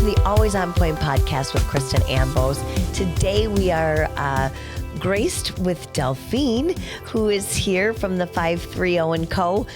to the Always On Point podcast with Kristen Ambos. Today we are graced with Delphine, who is here from the 530 & Co.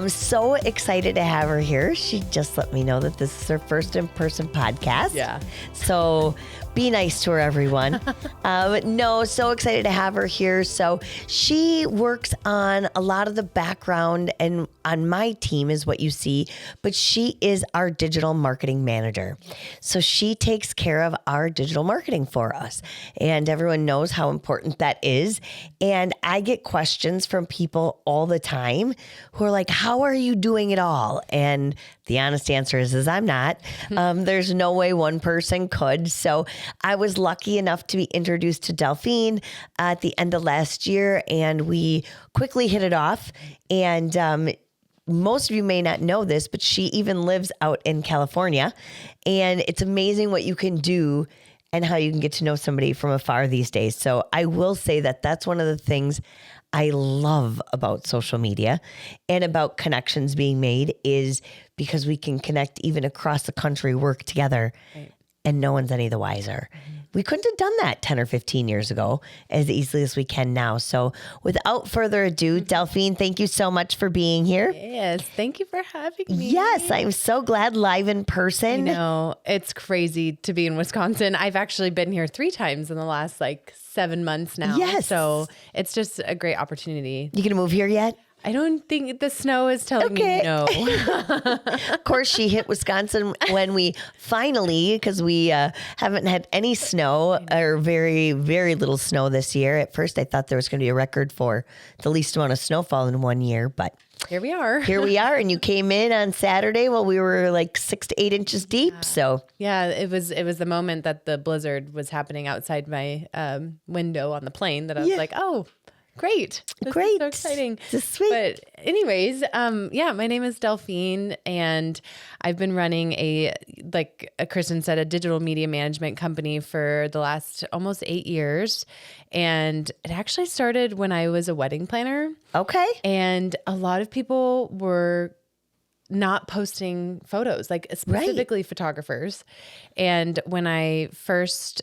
So excited to have her here. She just let me know that this is her first in-person podcast. Yeah. So be nice to her, everyone. So excited to have her here. So she works on a lot of the background, and on my team is what you see, but she is our digital marketing manager. So she takes care of our digital marketing for us, and everyone knows how important that is. And I get questions from people all the time who are like, how are you doing it all? And the honest answer is I'm not. There's no way one person could. So I was lucky enough to be introduced to Delphine at the end of last year, and we quickly hit it off. And most of you may not know this, but she even lives out in California. And it's amazing what you can do and how you can get to know somebody from afar these days. So I will say that that's one of the things I love about social media and about connections being made, is because we can connect even across the country, work together, right, and no one's any the wiser. We couldn't have done that 10 or 15 years ago as easily as we can now. So without further ado, Delphine, thank you so much for being here. Yes, thank you for having me. Yes, I'm so glad, live in person. I know, it's crazy to be in Wisconsin. I've actually been here 3 times in the last 7 months now. Yes. So it's just a great opportunity. You gonna move here yet? I don't think the snow is telling me no. Of course, she hit Wisconsin when we finally, because we haven't had any snow, or very, very little snow this year. At first, I thought there was going to be a record for the least amount of snowfall in one year, but here we are. Here we are. And you came in on Saturday while we were 6 to 8 inches deep. Yeah. So yeah, it was the moment that the blizzard was happening outside my window on the plane that I was like, oh, great. This is so exciting. This is sweet. But anyways, my name is Delphine, and I've been running like Kristen said, a digital media management company for the last almost 8 years. And it actually started when I was a wedding planner. Okay. And a lot of people were not posting photos, specifically photographers. And when I first,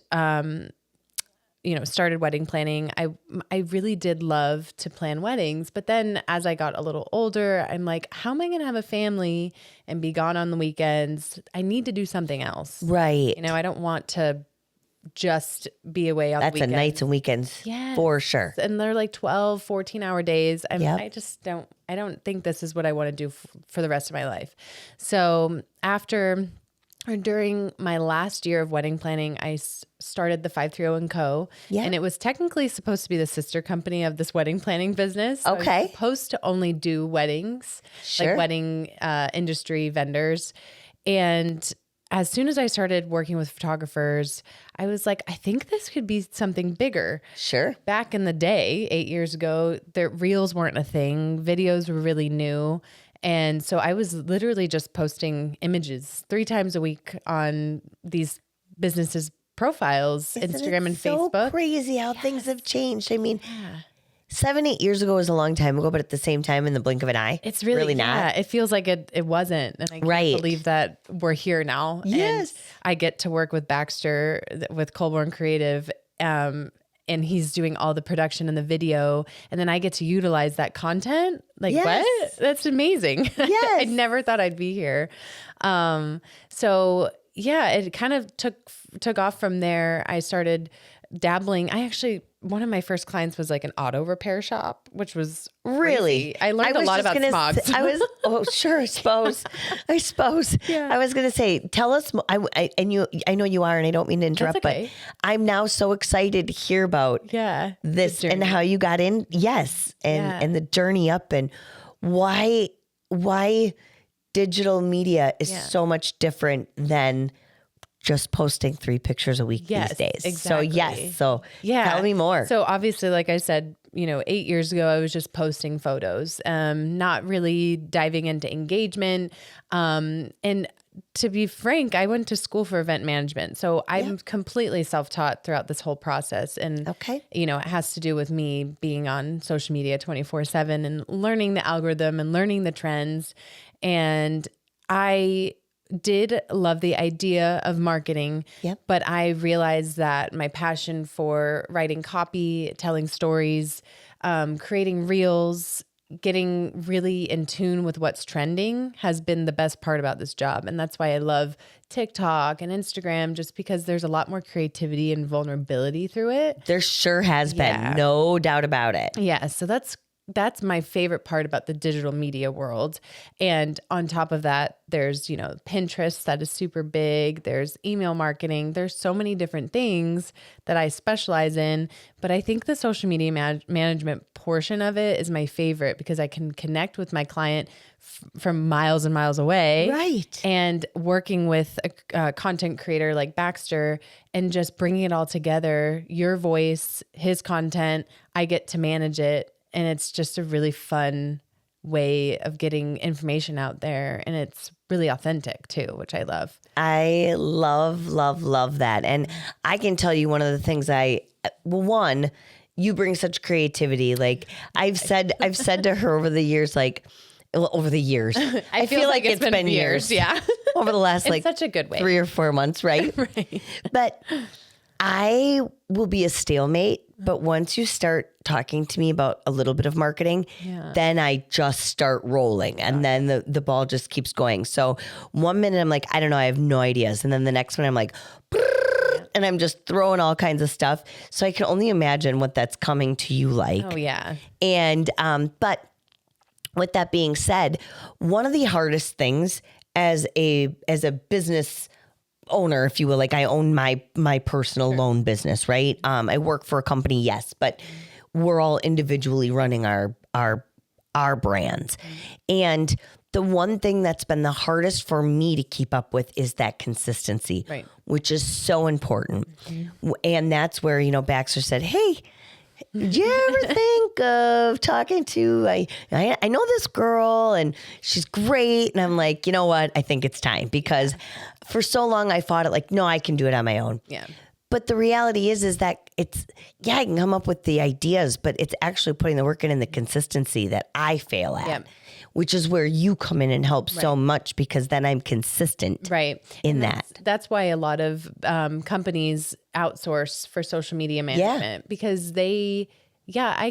started wedding planning, I really did love to plan weddings. But then as I got a little older, I'm like, how am I going to have a family and be gone on the weekends? I need to do something else. Right. I don't want to just be away on the weekends. That's a nights and weekends for sure. And they're 12, 14-hour days. I just don't think this is what I want to do for the rest of my life. So during my last year of wedding planning, I started the 530 & Co. Yeah. And it was technically supposed to be the sister company of this wedding planning business. So okay. I was supposed to only do weddings, wedding industry vendors. And as soon as I started working with photographers, I was like, I think this could be something bigger. Sure. Back in the day, 8 years ago, reels weren't a thing. Videos were really new. And so I was literally just posting images 3 times a week on these businesses' profiles, Instagram and Facebook. It's so crazy how things have changed. I mean, 7, 8 years ago was a long time ago, but at the same time, in the blink of an eye, it's really not. Yeah, it feels like it wasn't. And I can't believe that we're here now. Yes. And I get to work with Baxter, with Colborn Creative, and he's doing all the production and the video. And then I get to utilize that content. What? That's amazing. Yes. I never thought I'd be here. So yeah, it kind of took off from there. I started dabbling. One of my first clients was an auto repair shop, which was really, I learned a lot about smog. I suppose. Yeah. I was going to say, tell us, I know you are, and I don't mean to interrupt, but I'm now so excited to hear about this and how you got in. Yes. And the journey up, and why digital media is so much different than just posting 3 pictures a week these days. Exactly. So tell me more. So obviously, like I said, 8 years ago, I was just posting photos, not really diving into engagement. And to be frank, I went to school for event management. So I'm completely self-taught throughout this whole process. And, it has to do with me being on social media 24/7 and learning the algorithm and learning the trends. And I did love the idea of marketing, Yep. but I realized that my passion for writing copy, telling stories, creating reels, getting really in tune with what's trending has been the best part about this job. And that's why I love TikTok and Instagram, just because there's a lot more creativity and vulnerability through it. There sure has Yeah. been, no doubt about it. Yeah. So that's my favorite part about the digital media world. And on top of that, there's, Pinterest that is super big. There's email marketing. There's so many different things that I specialize in. But I think the social media management portion of it is my favorite because I can connect with my client from miles and miles away. Right. And working with a content creator like Baxter and just bringing it all together, your voice, his content, I get to manage it. And it's just a really fun way of getting information out there. And it's really authentic too, which I love. I love, love, love that. And I can tell you one of the things one, you bring such creativity. Like I've said to her over the years, I feel like it's been years. Yeah. Over the last in such a good way. 3 or 4 months, right? Right. But I will be a stalemate. But once you start talking to me about a little bit of marketing, then I just start rolling and then the ball just keeps going. So one minute I'm like, I don't know, I have no ideas. And then the next one I'm like, and I'm just throwing all kinds of stuff. So I can only imagine what that's coming to you like. Oh yeah. And, but with that being said, one of the hardest things as a business owner, if you will, like I own my personal loan business, right? I work for a company, yes, but we're all individually running our brands. And the one thing that's been the hardest for me to keep up with is that consistency, Right. which is so important. And that's where, Baxter said, hey, did you ever think of talking to, I know this girl and she's great. And I'm like, you know what? I think it's time because for so long I fought it like, no, I can do it on my own. Yeah. But the reality is that I can come up with the ideas, but it's actually putting the work in and the consistency that I fail at, which is where you come in and help so much because then I'm consistent in that. That's why a lot of companies outsource for social media management because I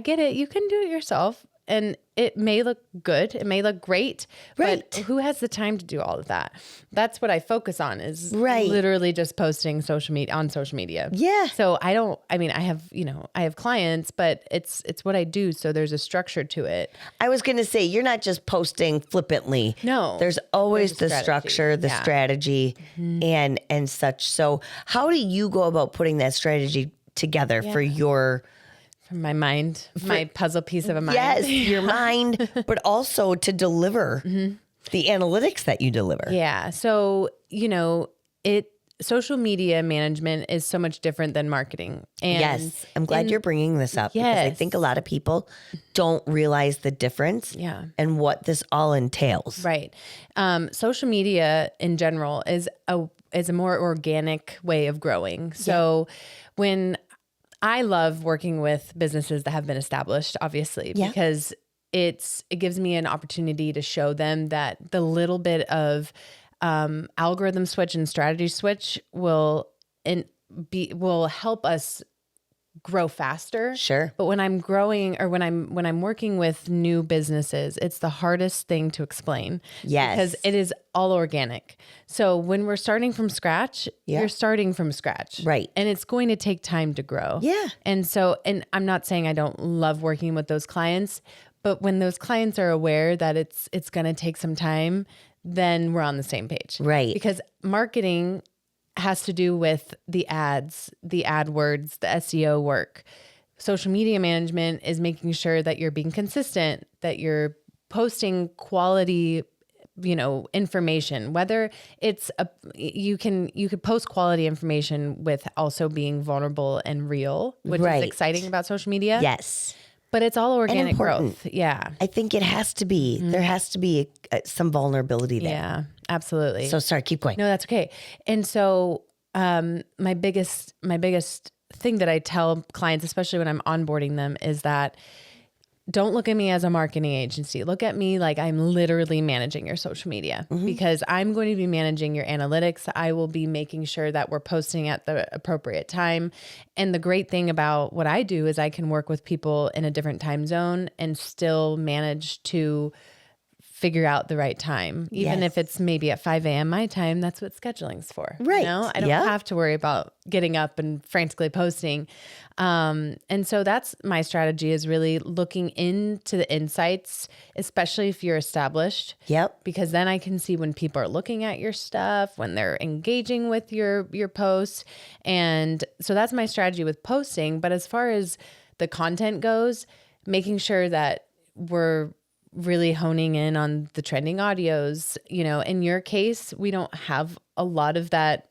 get it. You can do it yourself and it may look good. It may look great, but who has the time to do all of that? That's what I focus on is literally just posting on social media. Yeah. So I have clients, but it's what I do. So there's a structure to it. I was going to say, you're not just posting flippantly. No. There's always the strategy, the strategy and such. So how do you go about putting that strategy together for your... My mind, my puzzle piece of a mind. Yes, your mind, but also to deliver the analytics that you deliver. Yeah. So, social media management is so much different than marketing. And yes. I'm glad you're bringing this up because I think a lot of people don't realize the difference and what this all entails. Right. Social media in general is a more organic way of growing. So when I love working with businesses that have been established, obviously, because it gives me an opportunity to show them that the little bit of algorithm switch and strategy switch will help us grow faster. Sure. But when I'm growing or when I'm working with new businesses, it's the hardest thing to explain. Yes. Because it is all organic. So when we're starting from scratch, you're starting from scratch. Right. And it's going to take time to grow. Yeah. And I'm not saying I don't love working with those clients, but when those clients are aware that it's going to take some time, then we're on the same page. Right. Because marketing has to do with the ads, the AdWords, the SEO work. Social media management is making sure that you're being consistent, that you're posting quality, information, whether it's you could post quality information with also being vulnerable and real, which is exciting about social media. Yes. But it's all organic growth. Yeah. I think it has to be. There has to be some vulnerability there. Yeah, absolutely. So sorry, keep going. No, that's okay. And so my biggest thing that I tell clients, especially when I'm onboarding them, is that don't look at me as a marketing agency. Look at me like I'm literally managing your social media because I'm going to be managing your analytics. I will be making sure that we're posting at the appropriate time. And the great thing about what I do is I can work with people in a different time zone and still manage to figure out the right time. Even if it's maybe at 5 a.m. my time, that's what scheduling's for. Right. You know? I don't have to worry about getting up and frantically posting. And so that's my strategy, is really looking into the insights, especially if you're established. Yep. Because then I can see when people are looking at your stuff, when they're engaging with your posts. And so that's my strategy with posting. But as far as the content goes, making sure that we're really honing in on the trending audios. You know, in your case, we don't have a lot of that.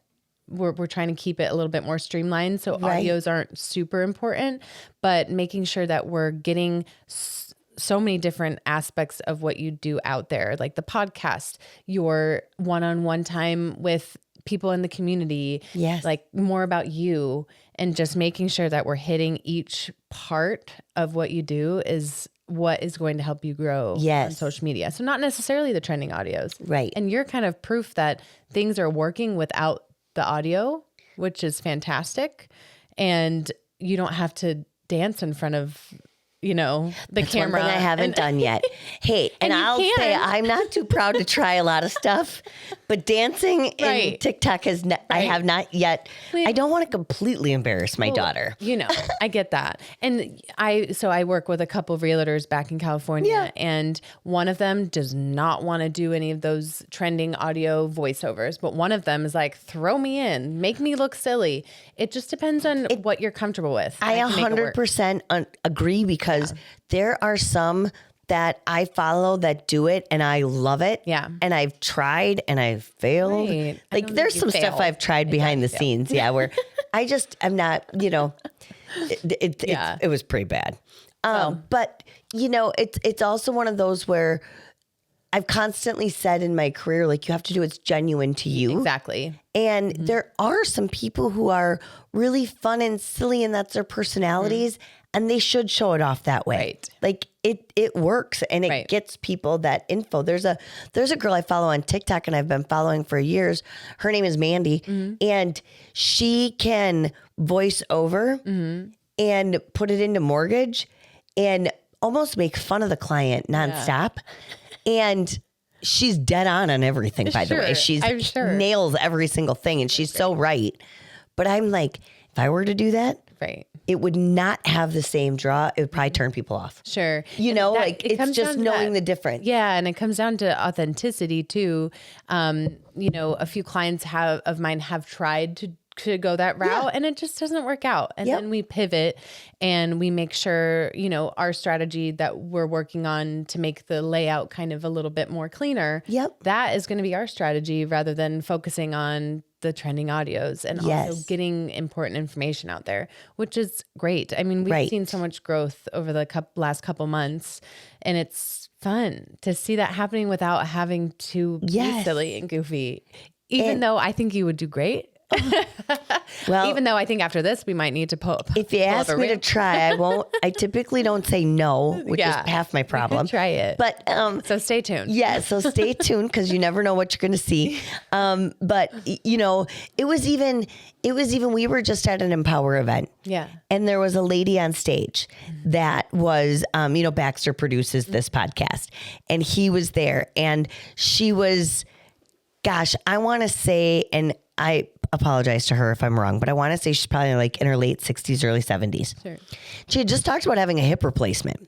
We're trying to keep it a little bit more streamlined. So audios aren't super important, but making sure that we're getting so many different aspects of what you do out there, like the podcast, your one-on-one time with people in the community, like more about you, and just making sure that we're hitting each part of what you do is what is going to help you grow on social media. So not necessarily the trending audios. Right. And you're kind of proof that things are working without the audio, which is fantastic. And you don't have to dance in front of, you know, the That's camera. One thing I haven't done yet. Hey, and I'll say I'm not too proud to try a lot of stuff, but dancing in TikTok I have not yet. I don't want to completely embarrass my daughter. You know, I get that. And I work with a couple of realtors back in California, and one of them does not want to do any of those trending audio voiceovers, but one of them is like, throw me in, make me look silly. It just depends on what you're comfortable with. I 100% agree, because there are some that I follow that do it and I love it. Yeah. And I've tried and I've failed. Right. Like there's some stuff I've tried behind the scenes. Yeah. Where I'm not, you know, it was pretty bad. But you know, it's also one of those where I've constantly said in my career, like, you have to do what's genuine to you. Exactly. And there are some people who are really fun and silly, and that's their personalities, and they should show it off that way. Right. Like it works, and it gets people that info. There's a girl I follow on TikTok, and I've been following for years. Her name is Mandy, and she can voice over and put it into mortgage and almost make fun of the client nonstop. And she's dead on everything, by the way. She's nails every single thing, and she's so right. But I'm like, if I were to do that, it would not have the same draw. It would probably turn people off. Sure. You know, like it's just knowing the difference. Yeah. And it comes down to authenticity too. You know, a few clients of mine have tried to go that route and it just doesn't work out. And then we pivot and we make sure, you know, our strategy that we're working on to make the layout kind of a little bit more cleaner. That is going to be our strategy, rather than focusing on the trending audios and also getting important information out there, which is great. I mean, we've seen so much growth over the last couple months, and it's fun to see that happening without having to be silly and goofy, even though I think you would do great. Well, even though I think after this we might need to pull. If you ask me to try, I won't. I typically don't say no, which is half my problem. Try it, but so stay tuned. So stay tuned, because you never know what you're going to see. But you know, it was even. We were just at an Empower event, and there was a lady on stage that was, you know, Baxter produces this podcast, and he was there, and she was, gosh, I want to say, and I apologize to her if I'm wrong, but I want to say she's probably like in her late 60s, early 70s. Sure. She had just talked about having a hip replacement.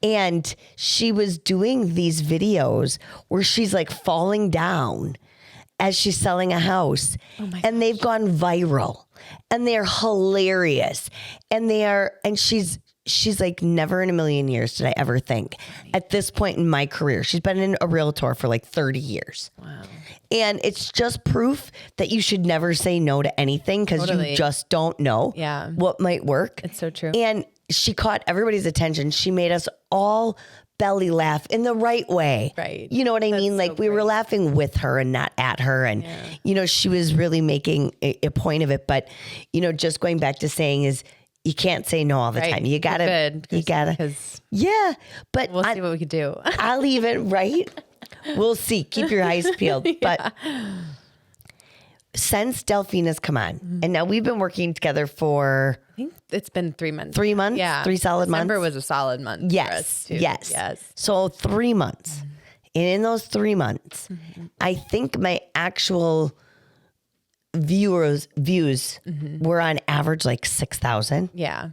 And she was doing these videos where she's like falling down as she's selling a house. And they've gone viral, and they're hilarious. And she's like, never in a million years did I ever think at this point in my career. She's been a realtor for like 30 years. Wow. And it's just proof that you should never say no to anything, because you just don't know what might work. It's so true. And she caught everybody's attention. She made us all belly laugh in the right way. Right. You know what I mean? Like we were laughing with her and not at her. And, you know, she was really making a point of it. But, you know, just going back to saying is, you can't say no all the time. You gotta, because yeah. But we'll see what we can do. I'll even, right? We'll see. Keep your eyes peeled. But since Delphine has come on, and now we've been working together for, I think it's been 3 months. 3 months? Yeah. 3 solid months? December was a solid month. Yes. For us too. Yes. So 3 months. And in those 3 months, I think my actual views were on average like 6,000. Yeah.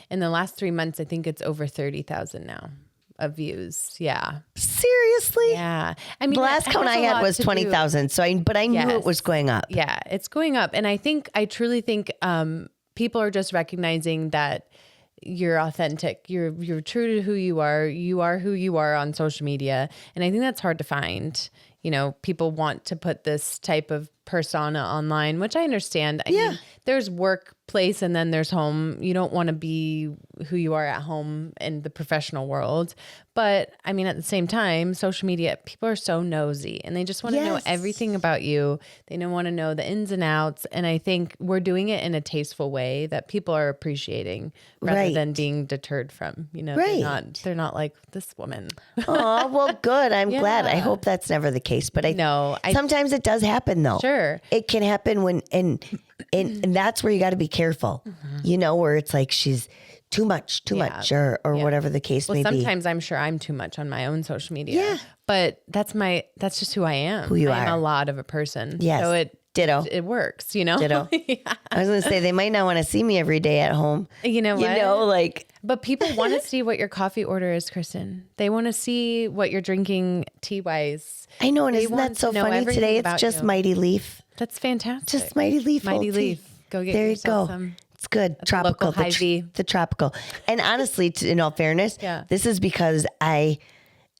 In the last 3 months, I think it's over 30,000 now of views. Yeah. Seriously? Yeah. I mean, the last count I had was 20,000. So I knew it was going up. Yeah, it's going up. And I truly think people are just recognizing that you're authentic. You're true to who you are. You are who you are on social media. And I think that's hard to find. You know, people want to put this type of persona online, which I understand. I mean, there's workplace and then there's home. You don't want to be who you are at home in the professional world. But I mean, at the same time, social media, people are so nosy and they just want to know everything about you. They don't want to know the ins and outs. And I think we're doing it in a tasteful way that people are appreciating rather than being deterred from, you know, they're not like this woman. Oh, well, good. I'm glad. I hope that's never the case. But sometimes it does happen though. Sure. It can happen when, and that's where you got to be careful, you know, where it's like she's too much or whatever the case may be. Sometimes I'm sure I'm too much on my own social media. Yeah. But that's just who I am. Who you are. I'm a lot of a person. Yes. So Ditto. It works, you know? Ditto. I was going to say, they might not want to see me every day at home. You know what? You know, like. But people want to see what your coffee order is, Kristen. They want to see what you're drinking tea-wise. I know, and isn't that so funny? Today it's just Mighty Leaf. That's fantastic. Just Mighty Leaf. Mighty Leaf. Go get yourself some. It's good. Tropical. The tropical. And honestly, in all fairness, this is because I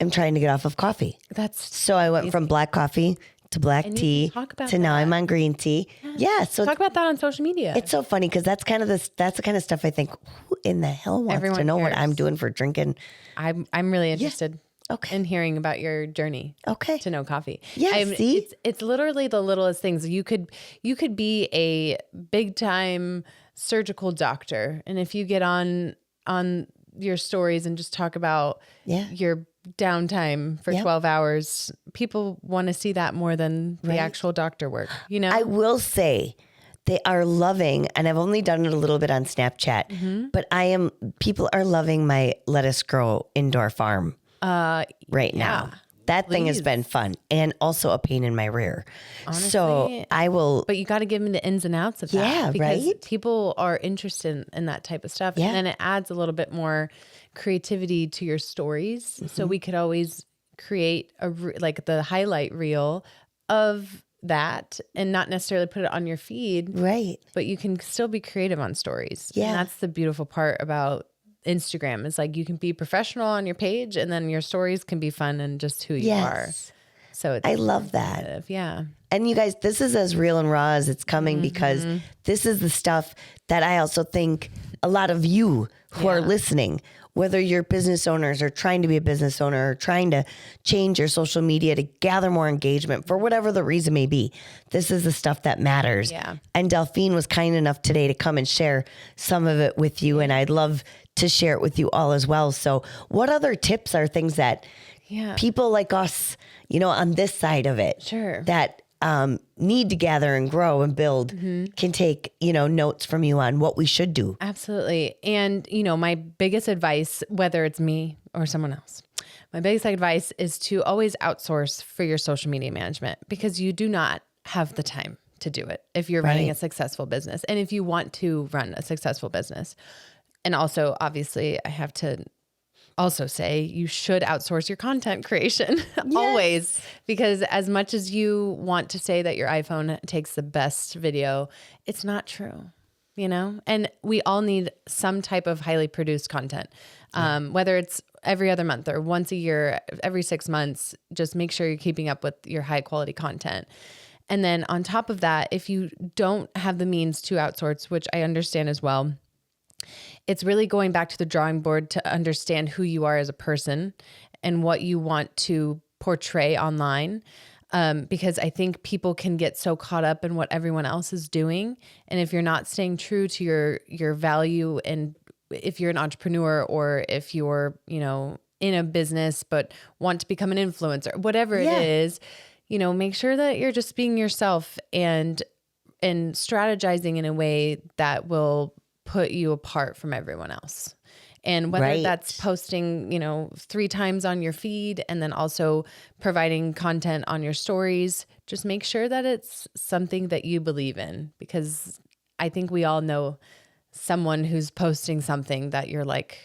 am trying to get off of coffee. So I went from black coffee to black tea to now I'm on green tea. Yeah. So talk about that on social media. It's so funny because that's the kind of stuff I think, who in the hell wants to know what I'm doing for drinking? I'm really interested. In hearing about your journey. To know coffee. Yeah. See, it's literally the littlest things. You could be a big time surgical doctor, and if you get on your stories and just talk about your downtime for 12 hours, people want to see that more than the actual doctor work. You know, I will say they are loving, and I've only done it a little bit on Snapchat, but people are loving my lettuce grow indoor farm. Right now. That thing has been fun and also a pain in my rear. Honestly, so I will. But you got to give them the ins and outs of that. Yeah, because people are interested in that type of stuff. And then it adds a little bit more creativity to your stories. So we could always create like the highlight reel of that and not necessarily put it on your feed. Right. But you can still be creative on stories. Yeah. And that's the beautiful part about Instagram. Is like you can be professional on your page and then your stories can be fun and just who you are. So I love that. Yeah. And you guys, this is as real and raw as it's coming because this is the stuff that I also think a lot of you who are listening, whether you're business owners or trying to be a business owner or trying to change your social media to gather more engagement for whatever the reason may be, this is the stuff that matters. Yeah. And Delphine was kind enough today to come and share some of it with you. And I'd love to share it with you all as well. So what other tips are things that people like us, you know, on this side of it, that need to gather and grow and build can take, you know, notes from you on what we should do? Absolutely. And, you know, my biggest advice, whether it's me or someone else, my biggest advice is to always outsource for your social media management because you do not have the time to do it if you're running a successful business and if you want to run a successful business. And also, obviously, I have to also say you should outsource your content creation always, because as much as you want to say that your iPhone takes the best video, it's not true, you know? And we all need some type of highly produced content, whether it's every other month or once a year, every 6 months, just make sure you're keeping up with your high quality content. And then on top of that, if you don't have the means to outsource, which I understand as well, it's really going back to the drawing board to understand who you are as a person and what you want to portray online. because I think people can get so caught up in what everyone else is doing. And if you're not staying true to your value, and if you're an entrepreneur or if you're, in a business, but want to become an influencer, whatever it is, make sure that you're just being yourself and strategizing in a way that will put you apart from everyone else. And whether that's posting, 3 times on your feed and then also providing content on your stories, just make sure that it's something that you believe in, because I think we all know someone who's posting something that you're like,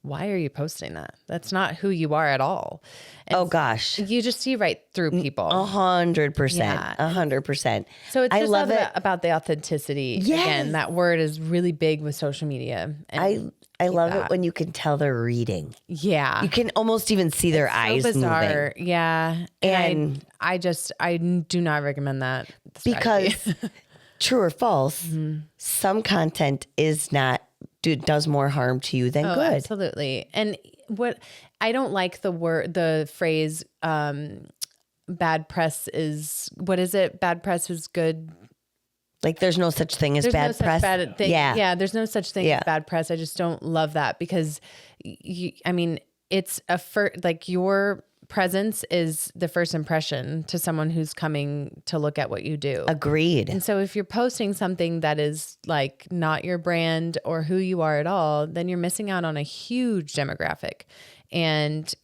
why are you posting that? That's not who you are at all. And oh gosh. you just see right through people. 100%. 100%. So it's I just love it. about the authenticity. Yes. Again, that word is really big with social media. And I love it when you can tell they're reading. yeah. You can almost even see their eyes bizarre. moving. Yeah. And I do not recommend that because true or false, some content does more harm to you than good. Absolutely. And what I don't like the phrase, bad press is, what is it? Bad press is good. Like there's no such thing as There's bad no such press. bad thing. Yeah. Yeah. There's no such thing as bad press. I just don't love that because it's like your presence is the first impression to someone who's coming to look at what you do. Agreed. And so if you're posting something that is like not your brand or who you are at all, then you're missing out on a huge demographic. And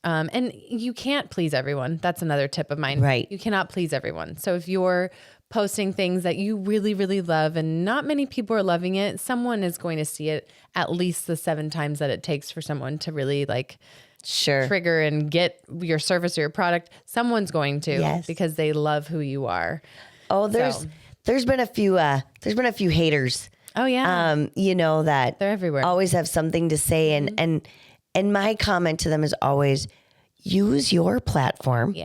you can't please everyone. That's another tip of mine. Right. You cannot please everyone. So if you're posting things that you really, really love and not many people are loving it, someone is going to see it at least the 7 times that it takes for someone to really trigger and get your service or your product. Someone's going to, because they love who you are. Oh, there's been a few haters. Oh yeah. That they're everywhere. Always have something to say. And my comment to them is always use your platform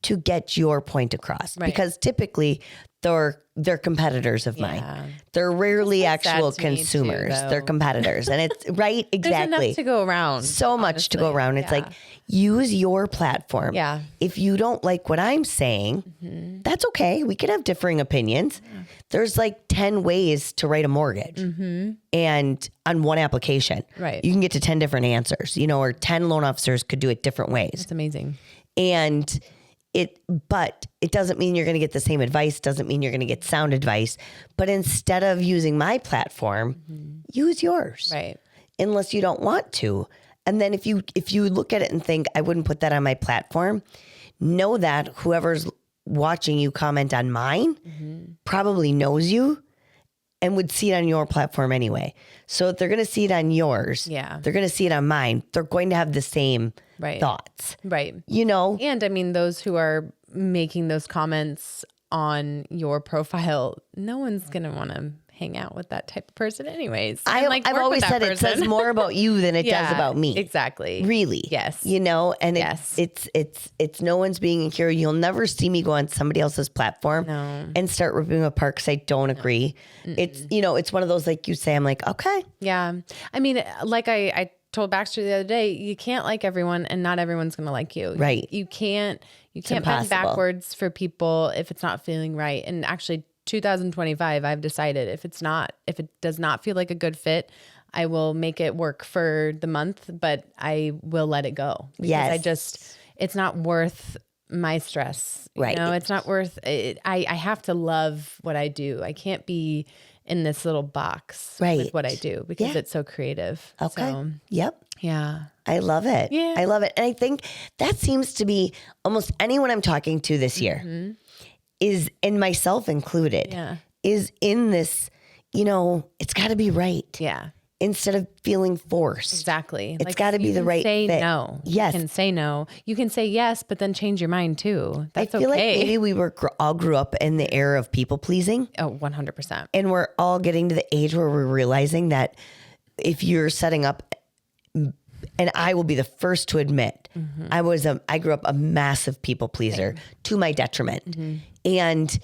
to get your point across, because typically they're competitors of mine. They're rarely actual consumers. They're competitors. And it's right. Exactly. There's enough to go around. So much to go around. It's like, use your platform. Yeah. If you don't like what I'm saying, that's okay. We can have differing opinions. Yeah. There's like 10 ways to write a mortgage and on one application, you can get to 10 different answers, or 10 loan officers could do it different ways. That's amazing. But it doesn't mean you're going to get the same advice. Doesn't mean you're going to get sound advice. But instead of using my platform, use yours. Right. Unless you don't want to. And then if you look at it and think, I wouldn't put that on my platform, know that whoever's watching you comment on mine probably knows you and would see it on your platform anyway. So if they're going to see it on yours, they're going to see it on mine. They're going to have the same thoughts. Right. And those who are making those comments on your profile, no one's going to want to hang out with that type of person anyways. I've always said it says more about you than it does about me. Exactly. Really. Yes. And it's no one's being a hero. You'll never see me go on somebody else's platform and start ripping them apart because I don't agree. It's, it's one of those, like you say, I'm like, okay. Yeah. Like I told Baxter the other day, you can't like everyone and not everyone's going to like you. Right. You can't bend backwards for people if it's not feeling right. And actually 2025, I've decided if it does not feel like a good fit, I will make it work for the month, but I will let it go because it's not worth my stress. Right. It's not worth it. I have to love what I do. I can't be in this little box with what I do because it's so creative. Okay. So, yep. Yeah. I love it. Yeah. I love it. And I think that seems to be almost anyone I'm talking to this year is, and myself included, is in this, it's got to be right. Yeah. Instead of feeling forced. Exactly. It's got to be the right say fit. No. Yes. You can say no. You can say yes, but then change your mind too. That's I feel okay. like maybe we all grew up in the era of people pleasing. Oh, 100%. And we're all getting to the age where we're realizing that if you're setting up, and I will be the first to admit, I grew up a massive people pleaser to my detriment. And,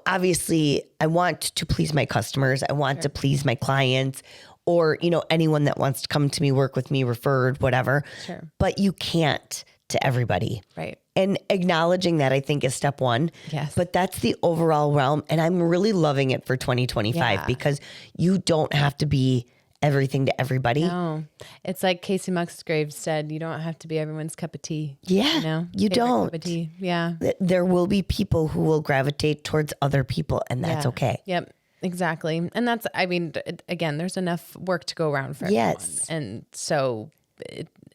obviously I want to please my customers. I want to please my clients or, anyone that wants to come to me, work with me, referred, whatever. Sure. But you can't to everybody. Right. And acknowledging that, I think, is step one. Yes. But that's the overall realm. And I'm really loving it for 2025 because you don't have to be everything to everybody. No. It's like Casey Musgrave said, you don't have to be everyone's cup of tea. Yeah. You Favorite don't. Cup of tea. Yeah. There will be people who will gravitate towards other people, and that's okay. Yep. Exactly. And that's, I mean, again, there's enough work to go around for everyone. Yes. And so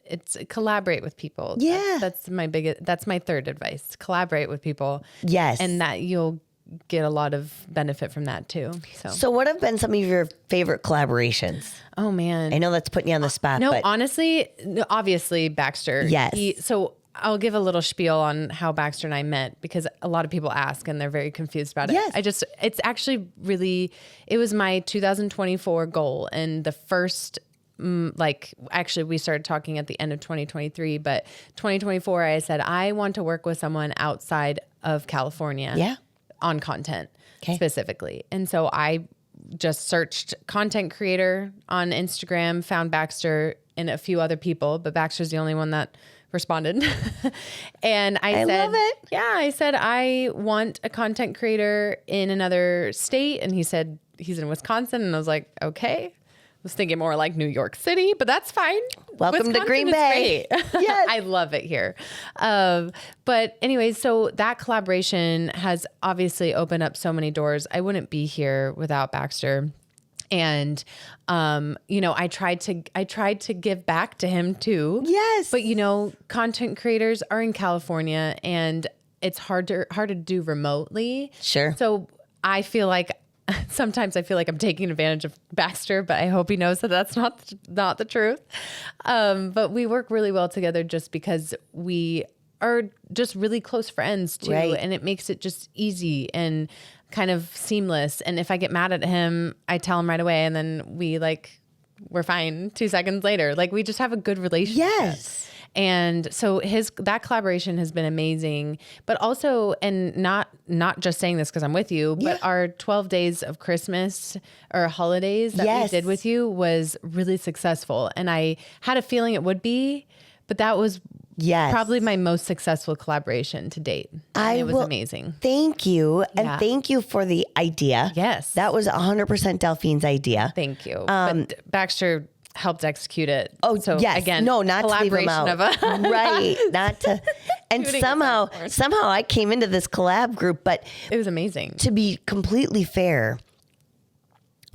it's collaborate with people. Yeah. That's my third advice. Collaborate with people. Yes. And that you'll get a lot of benefit from that too. So what have been some of your favorite collaborations? Oh man. I know that's putting you on the spot. No, but honestly, obviously Baxter. Yes. So I'll give a little spiel on how Baxter and I met because a lot of people ask and they're very confused about it. Yes. It's actually really, it was my 2024 goal. And the first, actually we started talking at the end of 2023, but 2024, I said, I want to work with someone outside of California on content specifically. And so I just searched content creator on Instagram, found Baxter and a few other people, but Baxter's the only one that responded. And I said, love it. Yeah, I said, I want a content creator in another state. And he said, he's in Wisconsin. And I was like, okay. I was thinking more like New York City, but that's fine. Welcome Wisconsin to Green is Bay. great. Yes. I love it here. But anyways, so that collaboration has obviously opened up so many doors. I wouldn't be here without Baxter. And, I tried to give back to him too. Yes. But content creators are in California and it's hard to do remotely. Sure. So I feel like sometimes I feel like I'm taking advantage of Baxter, but I hope he knows that that's not the truth. But we work really well together just because we are just really close friends too. Right. And it makes it just easy and kind of seamless. And if I get mad at him, I tell him right away. And then we're fine 2 seconds later. Like we just have a good relationship. Yes. And so that collaboration has been amazing, but also, and not just saying this because I'm with you, but our 12 days of Christmas or holidays that we did with you was really successful. And I had a feeling it would be, but that was probably my most successful collaboration to date. It was amazing. Thank you. And thank you for the idea. Yes. That was 100% Delphine's idea. Thank you. But Baxter helped execute it. Oh, so yes. Again, No, not to leave them out. Right. Not to. And somehow I came into this collab group, but it was amazing. To be completely fair,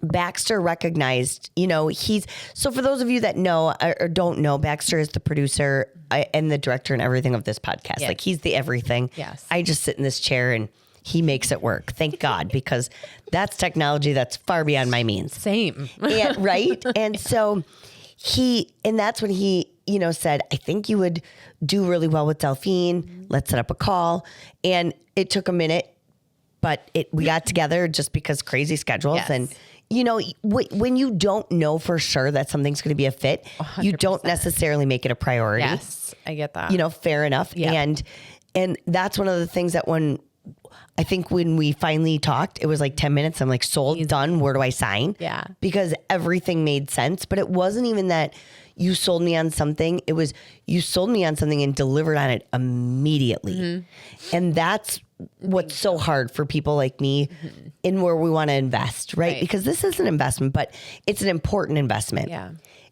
Baxter recognized, so for those of you that know or don't know, Baxter is the producer and the director and everything of this podcast. Yes. Like he's the everything. Yes. I just sit in this chair and he makes it work. Thank God, because that's technology that's far beyond my means. Same. And, right. And so that's when he, said, I think you would do really well with Delphine. Let's set up a call. And it took a minute, but we got together just because crazy schedules. Yes. And, when you don't know for sure that something's going to be a fit, 100%. You don't necessarily make it a priority. Yes, I get that. Fair enough. Yep. And that's one of the things that when we finally talked, it was like 10 minutes. I'm like, sold, done. Where do I sign? Yeah. Because everything made sense, but it wasn't even that you sold me on something. It was, you sold me on something and delivered on it immediately. Mm-hmm. And that's what's so hard for people like me in where we want to invest, right? Because this is an investment, but it's an important investment. Yeah.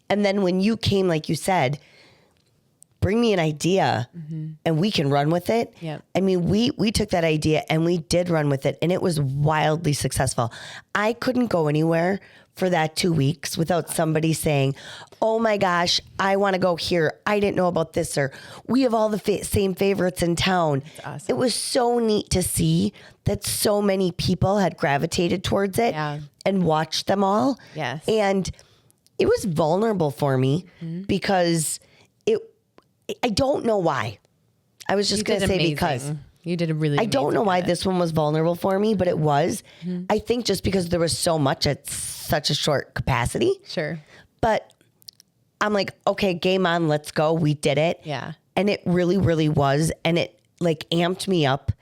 And then when you came, like you said, bring me an idea and we can run with it. Yep. I mean, we took that idea and we did run with it and it was wildly successful. I couldn't go anywhere for that 2 weeks without somebody saying, oh my gosh, I want to go here. I didn't know about this, or we have all the same favorites in town. That's awesome. It was so neat to see that so many people had gravitated towards it and watched them all. Yes. And it was vulnerable for me because I don't know why. I was just going to say amazing. Because you did a really I don't know why this one was vulnerable for me, but it was. I think just because there was so much at such a short capacity. Sure. But I'm like, okay, game on, let's go. We did it. Yeah. And it really, really was. And it like amped me up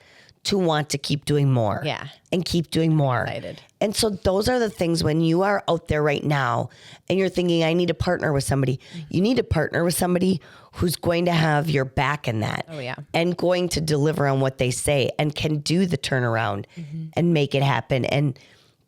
to want to keep doing more. Yeah. And keep doing more. Excited. And so those are the things when you are out there right now and you're thinking, I need to partner with somebody. You need to partner with somebody who's going to have your back in that. Oh, yeah. And going to deliver on what they say and can do the turnaround and make it happen. And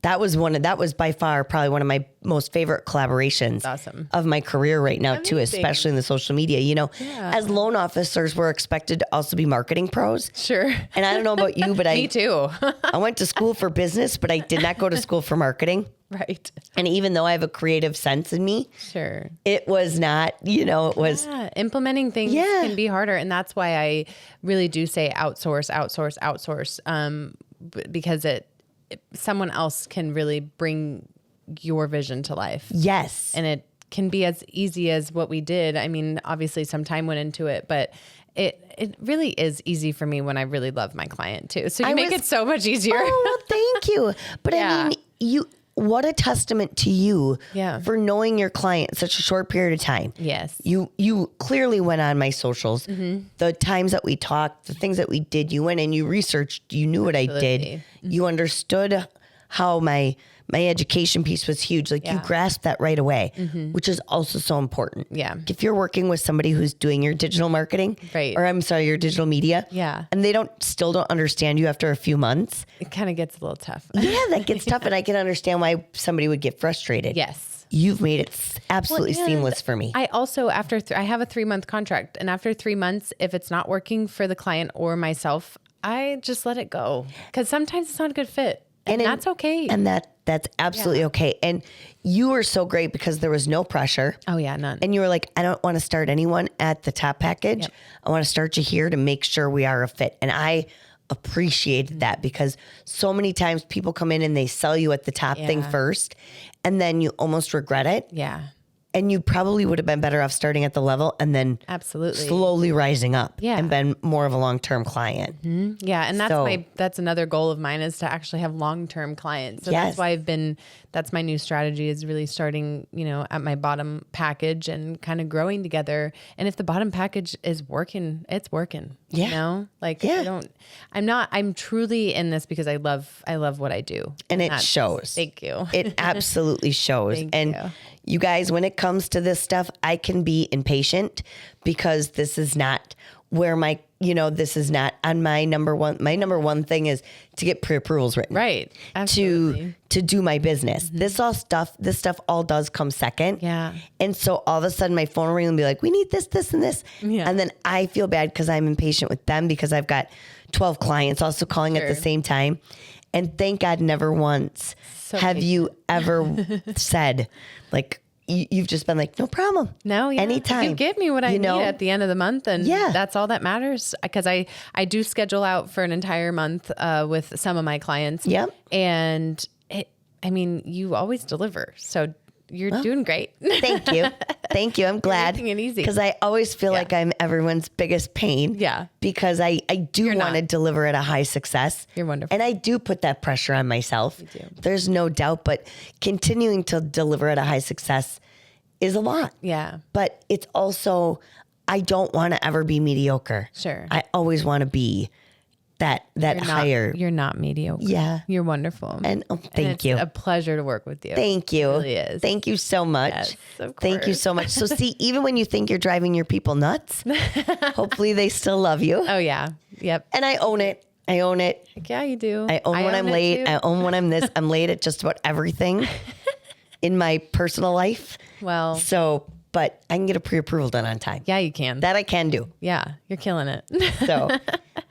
that was by far probably one of my most favorite collaborations of my career right now too, especially in the social media. You know, as loan officers, we're expected to also be marketing pros. Sure. And I don't know about you, but Me too. I went to school for business, but I did not go to school for marketing. Right. And even though I have a creative sense in me, Sure, it was not, it was implementing things can be harder. And that's why I really do say outsource, because someone else can really bring your vision to life. Yes. And it can be as easy as what we did. I mean, obviously some time went into it, but it really is easy for me when I really love my client too. So you make it so much easier. Oh, well, thank you. But I mean, what a testament to you for knowing your client in such a short period of time. Yes. You clearly went on my socials. The times that we talked, the things that we did, you went and you researched, you knew what I did. You understood how my education piece was huge. Like you grasped that right away, which is also so important. Yeah. If you're working with somebody who's doing your digital marketing, your digital media, and they still don't understand you after a few months, it kind of gets a little tough. Yeah, that gets tough. And I can understand why somebody would get frustrated. Yes. You've made it absolutely seamless for me. I also, I have a 3-month contract, and after 3 months, if it's not working for the client or myself, I just let it go, because sometimes it's not a good fit. And that's okay. And that's absolutely okay. And you were so great because there was no pressure. Oh yeah, none. And you were like, I don't want to start anyone at the top package. Yep. I want to start you here to make sure we are a fit. And I appreciated that, because so many times people come in and they sell you at the top thing first, and then you almost regret it. Yeah. And you probably would have been better off starting at the level and then slowly rising up and been more of a long-term client. Mm-hmm. Yeah. And that's another goal of mine, is to actually have long-term clients. So that's why that's my new strategy, is really starting, at my bottom package and kind of growing together. And if the bottom package is working, it's working. Yeah. I'm truly in this because I love what I do. And it shows. Thank you. It absolutely shows. Thank you. You guys, when it comes to this stuff, I can be impatient, because this is not where this is not on my number one. My number one thing is to get pre-approvals written. Right. Absolutely. To do my business. This stuff all does come second. Yeah. And so all of a sudden my phone will ring and be like, we need this, this, and this. Yeah. And then I feel bad because I'm impatient with them, because I've got 12 clients also calling at the same time. And thank God never once have you ever said, like, you've just been like, no problem. No, anytime. You give me what I need at the end of the month, and that's all that matters. Because I do schedule out for an entire month with some of my clients. Yep. And you always deliver. So you're doing great. Thank you. Thank you. I'm glad. Making it easy. Because I always feel like I'm everyone's biggest pain. Yeah. Because I do want to deliver at a high success. You're wonderful. And I do put that pressure on myself. You do. There's no doubt. But continuing to deliver at a high success is a lot. Yeah. But it's also, I don't want to ever be mediocre. Sure. I always want to be that higher. You're not mediocre. Yeah. You're wonderful. And thank you. It's a pleasure to work with you. Thank you. It really is. Thank you so much. Yes, of course. Thank you so much. So see, even when you think you're driving your people nuts, hopefully they still love you. Oh yeah. Yep. And I own it. Like, yeah, you do. I own when I'm late. I own when I'm this. I'm late at just about everything in my personal life. Well, but I can get a pre-approval done on time. Yeah, you can. That I can do. Yeah, you're killing it. So,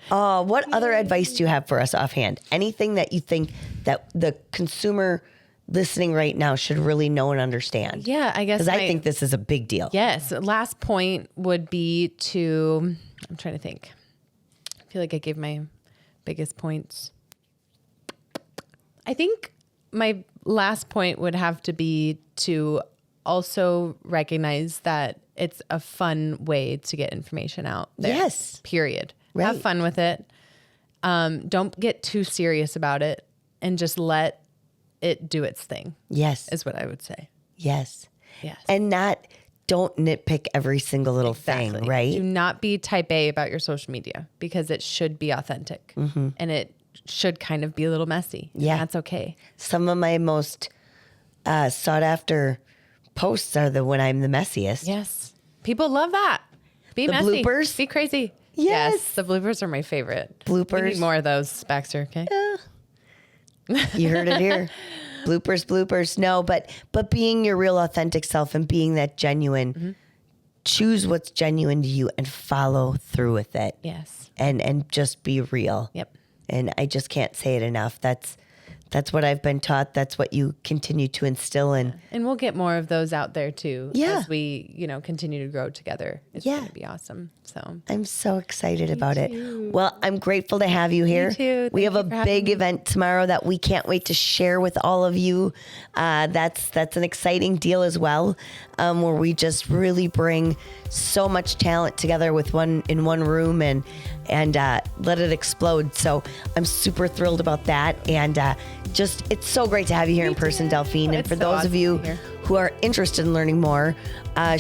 what other advice do you have for us offhand? Anything that you think that the consumer listening right now should really know and understand? Yeah, I guess. Because I think this is a big deal. Yes. Last point would be I'm trying to think. I feel like I gave my biggest points. I think my last point would have to be to also recognize that it's a fun way to get information out there. Yes. Period. Right. Have fun with it. Don't get too serious about it, and just let it do its thing. Yes. Is what I would say. Yes. Yes. And not don't nitpick every single little thing, right? Do not be type A about your social media because it should be authentic and it should kind of be a little messy. Yeah. That's okay. Some of my most sought after posts are when I'm the messiest. Yes. People love that. Be The messy. bloopers? Be crazy. Yes. The bloopers are my favorite. Bloopers. We need more of those, Baxter. Okay. You heard it here. Bloopers. No, but being your real authentic self and being that genuine, choose what's genuine to you and follow through with it. Yes. And just be real. Yep. And I just can't say it enough. That's what I've been taught. That's what you continue to instill in. And we'll get more of those out there too. Yeah. As we, continue to grow together. It's going to be awesome. So I'm so excited about it. Well, I'm grateful to have you here. Me too. We have Thank a you for having big me. event tomorrow that we can't wait to share with all of you. That's an exciting deal as well, where we just really bring so much talent together in one room and let it explode. So I'm super thrilled about that. And it's so great to have you here in person, Delphine. And It's for so those awesome of you to be here. who are interested in learning more, I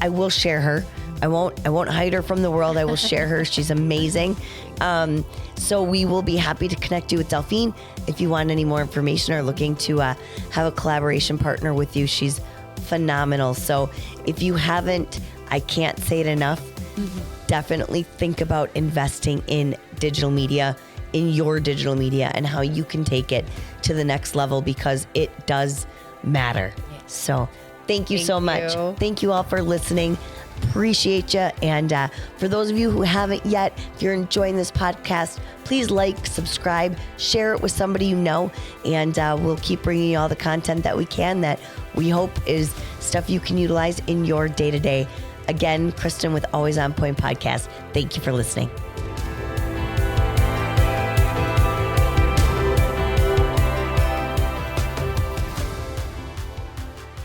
will share her. I won't hide her from the world. I will share her. She's amazing. So we will be happy to connect you with Delphine if you want any more information or looking to have a collaboration partner with you. She's phenomenal. So if you haven't, I can't say it enough. Definitely think about investing in digital media, in your digital media, and how you can take it to the next level because it does matter. So thank you so much. Thank you all for listening. Appreciate you. And for those of you who haven't yet, if you're enjoying this podcast, please like, subscribe, share it with somebody you know, and we'll keep bringing you all the content that we can that we hope is stuff you can utilize in your day-to-day. Again, Kristen with Always On Point Podcast. Thank you for listening.